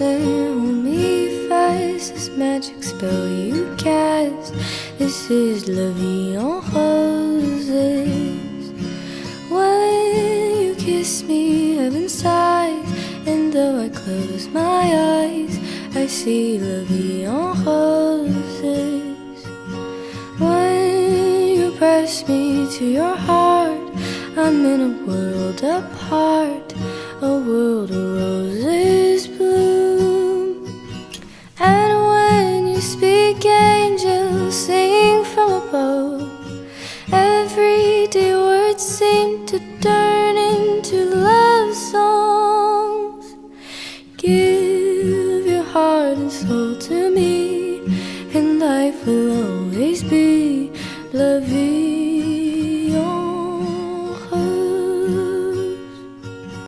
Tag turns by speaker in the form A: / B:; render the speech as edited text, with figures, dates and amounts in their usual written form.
A: and hold me fast. This magic spell you cast, this is La Vie en Roses. When you kiss me, heaven sighs, and though I close my eyes, I see La Vie en Roses. When you press me to your heart, I'm in a world apart, a world